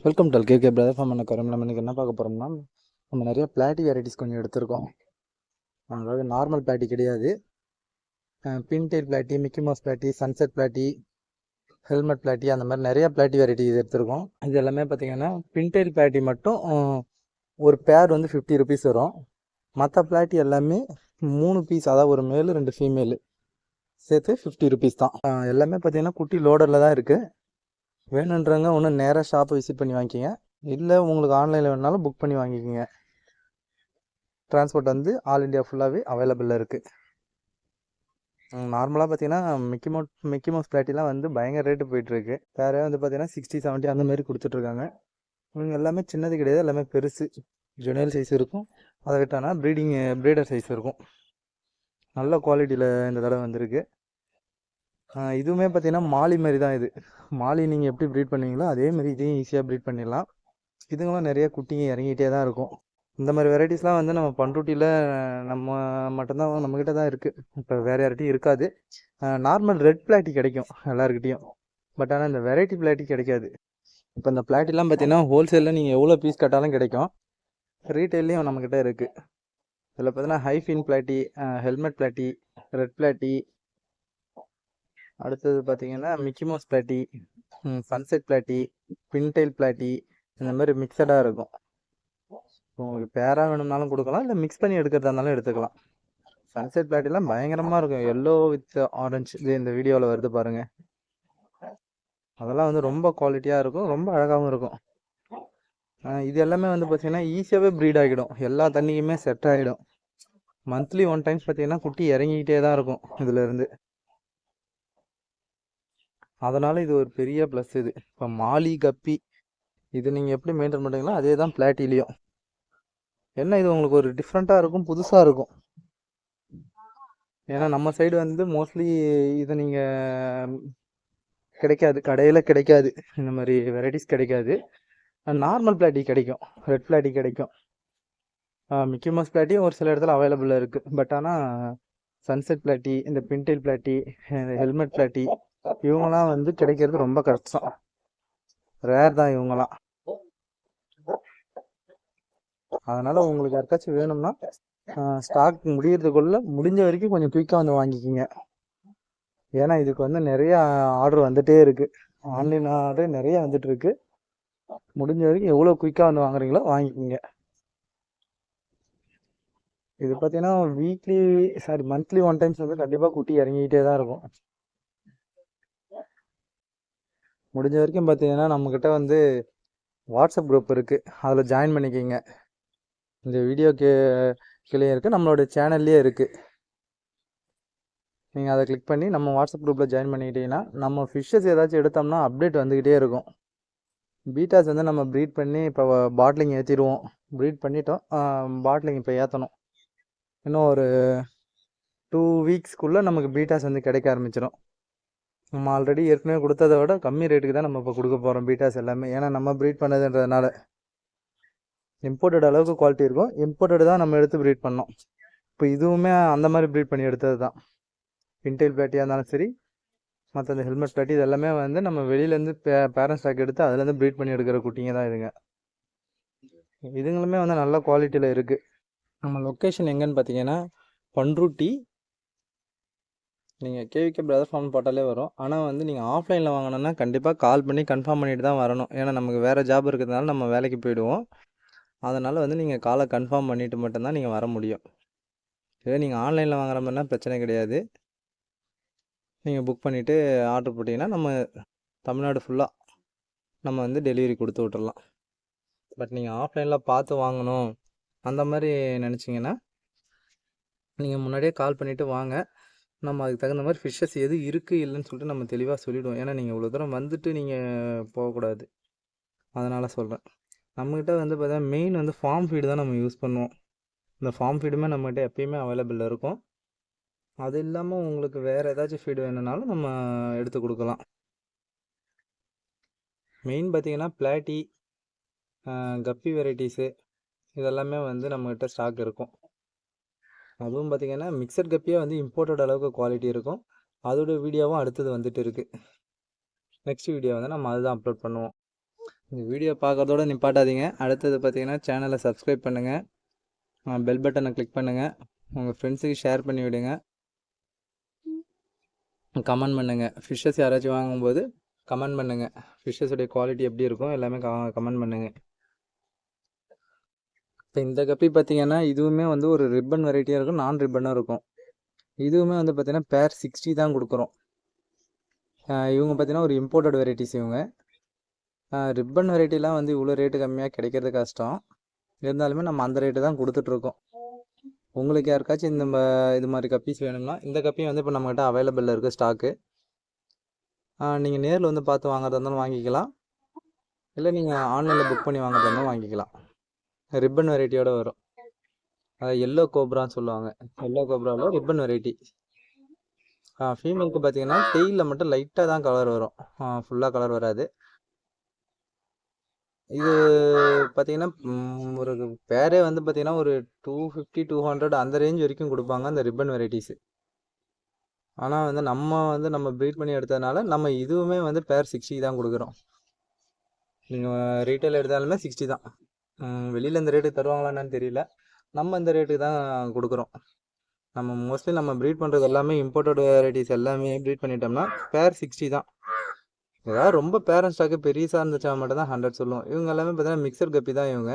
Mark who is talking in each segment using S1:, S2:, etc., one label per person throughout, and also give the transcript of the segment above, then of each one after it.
S1: Welcome to KK brother farm பண்ண கரம். நம்ம இன்றைக்கி என்ன பார்க்க போகிறோம்னா, நம்ம நிறைய பிளாட்டி வெரைட்டிஸ் கொஞ்சம் எடுத்திருக்கோம். அதாவது நார்மல் பிளாட்டி கிடையாது, பின்டெயில் பிளாட்டி, மிக்கி மவுஸ் பிளாட்டி, சன்செட் பிளாட்டி, ஹெல்மெட் பிளாட்டி, அந்த மாதிரி நிறைய பிளாட்டி வெரைட்டிஸ் எடுத்திருக்கோம். இது எல்லாமே பார்த்திங்கன்னா பின்டெயில் பிளாட்டி மட்டும் ஒரு பேர் வந்து 50 ருபீஸ் வரும். மற்ற பிளாட்டி எல்லாமே 3 பீஸ், அதாவது ஒரு மேலு 2 ஃபீமேலு சேர்த்து 50 ருபீஸ் தான். எல்லாமே பார்த்திங்கன்னா குட்டி லோடரில் தான் இருக்குது. வேணுன்றவங்க ஒன்று நேராக ஷாப்பை விசிட் பண்ணி வாங்கிக்கிங்க, இல்லை உங்களுக்கு ஆன்லைனில் வேணுனாலும் புக் பண்ணி வாங்கிக்கிங்க. டிரான்ஸ்போர்ட் வந்து ஆல் இண்டியா ஃபுல்லாகவே அவைலபிளில் இருக்குது. நார்மலாக பார்த்தீங்கன்னா மிக்கி மவுஸ் பிளாட்டிலாம் வந்து பயங்கர ரேட்டு போயிட்டுருக்கு. வேறே வந்து பார்த்தீங்கன்னா 60, 70 அந்த மாதிரி கொடுத்துட்ருக்காங்க. இவங்க எல்லாமே சின்னது கிடையாது, எல்லாமே பெருசு ஜுனியல் சைஸ் இருக்கும். அதை விட்டானா ப்ரீடர் சைஸ் இருக்கும். நல்ல குவாலிட்டியில் இந்த தடவை வந்திருக்கு. இதுவுமே பார்த்தீங்கன்னா மாலி மாதிரி தான். இது மாலி நீங்கள் எப்படி ப்ரீட் பண்ணுவீங்களோ அதேமாதிரி இதையும் ஈஸியாக ப்ரீட் பண்ணிடலாம். இதுங்களும் நிறைய குட்டிங்க இறங்கிட்டே தான் இருக்கும். இந்த மாதிரி வெரைட்டிஸ்லாம் வந்து நம்ம பண்ருட்டியில் நம்ம மட்டும்தான், நம்மக்கிட்ட தான் இருக்குது. இப்போ வேறு யார்கிட்டையும் இருக்காது. நார்மல் ரெட் பிளாட்டி கிடைக்கும் எல்லாருக்கிட்டையும், பட் ஆனால் இந்த வெரைட்டி பிளாட்டி கிடைக்காது. இப்போ இந்த பிளாட்டிலாம் பார்த்தீங்கன்னா ஹோல்சேலில் நீங்கள் எவ்வளோ பீஸ் கட்டாலும் கிடைக்கும். ரீட்டெயிலையும் நம்மக்கிட்ட இருக்குது. இதில் பார்த்தீங்கன்னா ஹைஃபின் பிளாட்டி, ஹெல்மெட் பிளாட்டி, ரெட் பிளாட்டி, அடுத்தது பார்த்தீங்கன்னா மிக்கி மவுஸ் பிளாட்டி, சன்செட் பிளாட்டி, பின்டெயில் பிளாட்டி, இந்த மாதிரி மிக்சடாக இருக்கும். உங்களுக்கு பேராக வேணும்னாலும் கொடுக்கலாம், இல்லை மிக்ஸ் பண்ணி எடுக்கிறதா இருந்தாலும் எடுத்துக்கலாம். சன்செட் பிளாட்டிலாம் பயங்கரமாக இருக்கும், எல்லோ வித் ஆரஞ்சு. இது இந்த வீடியோவில் வருது பாருங்கள். அதெல்லாம் வந்து ரொம்ப குவாலிட்டியாக இருக்கும், ரொம்ப அழகாகவும் இருக்கும். இது எல்லாமே வந்து பார்த்தீங்கன்னா ஈஸியாகவே ப்ரீட் ஆகிடும், எல்லா தண்ணிக்குமே செட் ஆகிடும். மந்த்லி 1 டைம்ஸ் பார்த்தீங்கன்னா குட்டி இறங்கிக்கிட்டே தான் இருக்கும் இதிலேருந்து. அதனால் இது ஒரு பெரிய ப்ளஸ். இது இப்போ மாலி கப்பி இது நீங்கள் எப்படி மெயின்டைன் பண்ணுறீங்களோ அதே தான் பிளாட்டிலையும். என்ன இது உங்களுக்கு ஒரு டிஃப்ரெண்ட்டாக இருக்கும், புதுசாக இருக்கும். ஏன்னா நம்ம சைடு வந்து மோஸ்ட்லி இதை நீங்கள் கிடைக்காது, கடையில் கிடைக்காது, இந்த மாதிரி வெரைட்டிஸ் கிடைக்காது. நார்மல் பிளாட்டி கிடைக்கும், ரெட் பிளாட்டி கிடைக்கும், மிக்கி மவுஸ் பிளாட்டியும் ஒரு சில இடத்துல அவைலபிளாக இருக்குது. பட் ஆனால் சன்செட் பிளாட்டி, இந்த பின்டெயில் பிளாட்டி, ஹெல்மெட் பிளாட்டி, இவங்களாம் வந்து கிடைக்கிறது ரொம்ப கஷ்டம், ரேர் தான் இவங்களாம். அதனால் உங்களுக்கு யாருக்காச்சும் வேணும்னா ஸ்டாக் முடியறதுக்குள்ளே முடிஞ்ச வரைக்கும் கொஞ்சம் குயிக்காக வந்து வாங்கிக்கிங்க. ஏன்னா இதுக்கு வந்து நிறைய ஆர்டர் வந்துகிட்டே இருக்குது, ஆன்லைன் ஆர்டர் நிறைய வந்துட்டுருக்கு. முடிஞ்ச வரைக்கும் எவ்வளோ குயிக்காக வந்து வாங்குறீங்களோ வாங்கிக்கிங்க. இது பார்த்தீங்கன்னா மந்த்லி 1 டைம்ஸ் வந்து கண்டிப்பாக குட்டி இறங்கிக்கிட்டே தான் இருக்கும். முடிஞ்ச வரைக்கும் பார்த்தீங்கன்னா நம்மக்கிட்ட வந்து வாட்ஸ்அப் குரூப் இருக்குது, அதில் ஜாயின் பண்ணிக்கிங்க. இந்த வீடியோ கீழே இருக்குது, நம்மளோட சேனல்லே இருக்குது. நீங்கள் அதை கிளிக் பண்ணி நம்ம வாட்ஸ்அப் குரூப்பில் ஜாயின் பண்ணிக்கிட்டீங்கன்னா நம்ம ஃபிஷ்ஷஸ் ஏதாச்சும் எடுத்தோம்னா அப்டேட் வந்துக்கிட்டே இருக்கும். பீட்டாஸ் வந்து நம்ம ப்ரீட் பண்ணி இப்போ பாட்லிங் ஏற்றிடுவோம். ப்ரீட் பண்ணிட்டோம், பாட்லிங் இப்போ ஏற்றணும். இன்னும் ஒரு 2 வீக்ஸ்க்குள்ளே நமக்கு பீட்டாஸ் வந்து கிடைக்க ஆரம்பிச்சிடும். நம்ம ஆல்ரெடி ஏற்கனவே கொடுத்ததை விட கம்மி ரேட்டுக்கு தான் நம்ம இப்போ கொடுக்க போகிறோம் பீட்டாஸ் எல்லாமே. ஏன்னா நம்ம ப்ரீட் பண்ணதுன்றதுனால இம்போர்ட்டட் அளவுக்கு குவாலிட்டி இருக்கும். இம்போர்ட்டடு தான் நம்ம எடுத்து ப்ரீட் பண்ணோம். இப்போ இதுவுமே அந்த மாதிரி ப்ரீட் பண்ணி எடுத்தது தான். பின்டெயில் பிளாட்டியாக இருந்தாலும் சரி, மற்ற இந்த ஹெல்மெட் பிளாட்டி, இது எல்லாமே வந்து நம்ம வெளியிலேருந்து பேரண்ட் ஸ்டாக் எடுத்து அதுலேருந்து ப்ரீட் பண்ணி எடுக்கிற குட்டிங்க தான் இதுங்க. இதுங்களுமே வந்து நல்ல குவாலிட்டியில் இருக்குது. நம்ம லொக்கேஷன் எங்கேன்னு பார்த்தீங்கன்னா பண்ருட்டி. நீங்கள் கேவிகே பிரதர் ஃபார்ம் போட்டாலே வரும். ஆனால் வந்து நீங்கள் ஆஃப்லைனில் வாங்கினோன்னா கண்டிப்பாக கால் பண்ணி கன்ஃபார்ம் பண்ணிட்டு தான் வரணும். ஏன்னா நமக்கு வேறு ஜாப் இருக்கிறதுனால நம்ம வேலைக்கு போயிடுவோம். அதனால் வந்து நீங்கள் காலை கன்ஃபார்ம் பண்ணிவிட்டு மட்டும்தான் நீங்கள் வர முடியும். இதே நீங்கள் ஆன்லைனில் வாங்குற மாதிரினா பிரச்சனை கிடையாது. நீங்கள் புக் பண்ணிவிட்டு ஆர்டர் போட்டிங்கன்னா நம்ம தமிழ்நாடு ஃபுல்லாக நம்ம வந்து டெலிவரி கொடுத்து விட்டுடலாம். பட் நீங்கள் ஆஃப்லைனில் பார்த்து வாங்கணும் அந்த மாதிரி நினச்சிங்கன்னா நீங்கள் முன்னாடியே கால் பண்ணிவிட்டு வாங்க. நம்ம அதுக்கு தகுந்த மாதிரி ஃபிஷ்ஷஸ் எது இருக்குது இல்லைன்னு சொல்லிட்டு நம்ம தெளிவாக சொல்லிவிடுவோம். ஏன்னா நீங்கள் இவ்வளோ தூரம் வந்துட்டு நீங்கள் போகக்கூடாது, அதனால் சொல்கிறேன். நம்மக்கிட்ட வந்து பார்த்தா மெயின் வந்து ஃபார்ம் ஃபீடு தான் நம்ம யூஸ் பண்ணுவோம். இந்த ஃபார்ம் ஃபீடுமே நம்மகிட்ட எப்பயுமே அவைலபிளில் இருக்கும். அது இல்லாமல் உங்களுக்கு வேறு ஏதாச்சும் ஃபீடு வேணுனாலும் நம்ம எடுத்து கொடுக்கலாம். மெயின் பார்த்திங்கன்னா பிளாட்டி, கப்பி வெரைட்டிஸு இதெல்லாமே வந்து நம்மக்கிட்ட ஸ்டாக் இருக்கும். அதுவும் பார்த்திங்கன்னா மிக்சட் கப்பியாக வந்து இம்போர்ட்டட் அளவுக்கு குவாலிட்டி இருக்கும். அதோட வீடியோவும் அடுத்தது வந்துட்டு இருக்குது. நெக்ஸ்ட் வீடியோ வந்து நம்ம அதுதான் அப்லோட் பண்ணுவோம். இந்த வீடியோ பார்க்கறதோட நிப்பாட்டாதீங்க. அடுத்தது பார்த்தீங்கன்னா சேனலை சப்ஸ்கிரைப் பண்ணுங்கள், பெல் பட்டனை கிளிக் பண்ணுங்கள், உங்கள் ஃப்ரெண்ட்ஸுக்கு ஷேர் பண்ணி விடுங்க, கமெண்ட் பண்ணுங்கள். ஃபிஷ்ஷஸ் யாராச்சும் வாங்கும்போது கமெண்ட் பண்ணுங்கள், ஃபிஷ்ஷஸுடைய குவாலிட்டி எப்படி இருக்கும் எல்லாமே கமெண்ட் பண்ணுங்கள். இப்போ இந்த கப்பி பார்த்தீங்கன்னா இதுவுமே வந்து ஒரு ரிப்பன் வெரைட்டியாக இருக்கும், நான் ரிப்பனும் இருக்கும். இதுவுமே வந்து பார்த்தீங்கன்னா பேர் 60 தான் கொடுக்குறோம். இவங்க பார்த்தீங்கன்னா ஒரு இம்போர்ட்டட் வெரைட்டிஸ். இவங்க ரிப்பன் வெரைட்டிலாம் வந்து இவ்வளோ ரேட்டு கம்மியாக கிடைக்கிறது கஷ்டம். இருந்தாலுமே நம்ம அந்த ரேட்டு தான் கொடுத்துட்ருக்கோம். உங்களுக்கு யாருக்காச்சும் இது மாதிரி கப்பீஸ் வேணும்னா இந்த கப்பியும் வந்து இப்போ நம்மகிட்ட அவைலபிளில் இருக்குது ஸ்டாக்கு. நீங்கள் நேரில் வந்து பார்த்து வாங்குறதா இருந்தாலும் வாங்கிக்கலாம், இல்லை நீங்கள் ஆன்லைனில் புக் பண்ணி வாங்குறதா இருந்தாலும் வாங்கிக்கலாம். ரிப்பன் வெரைட்டியோடு வரும். எல்லோ கோப்ரான்னு சொல்லுவாங்க. எல்லோ கோப்ராவில் ரிப்பன் வெரைட்டி. ஃபீமேலுக்கு பார்த்தீங்கன்னா டெய்லில் மட்டும் லைட்டாக தான் கலர் வரும், ஃபுல்லாக கலர் வராது. இது பார்த்தீங்கன்னா ஒரு பேரே வந்து பார்த்தீங்கன்னா ஒரு 250 200 அந்த ரேஞ்ச் வரைக்கும் கொடுப்பாங்க அந்த ரிப்பன் வெரைட்டிஸு. ஆனால் வந்து நம்ம ப்ரீட் பண்ணி எடுத்ததுனால நம்ம இதுவுமே வந்து பேர் 60 தான் கொடுக்குறோம். நீங்கள் ரீட்டைல் எடுத்தாலுமே 60 தான். வெளியில் இந்த ரேட்டுக்கு தருவாங்களான்னு தெரியல, நம்ம இந்த ரேட்டுக்கு தான் கொடுக்குறோம். நம்ம மோஸ்ட்லி நம்ம ப்ரீட் பண்ணுறது எல்லாமே இம்போர்ட்டட் வெரைட்டிஸ் எல்லாமே ப்ரீட் பண்ணிட்டோம்னா பேர் 60 தான். ஏதாவது ரொம்ப பேரண்ட் ஸ்டாக்கு பெரியசாக இருந்துச்சா மட்டும் தான் 100 சொல்லுவோம். இவங்க எல்லாமே பார்த்தீங்கன்னா மிக்சர் கப்பி தான் இவங்க.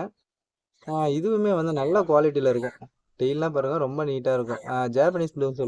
S1: இதுவுமே வந்து நல்ல குவாலிட்டியில் இருக்கும். டெய்லாம் பாருங்கள் ரொம்ப நீட்டாக இருக்கும். ஜாப்பனீஸ் ப்ளூன்னு சொல்லுவோம்.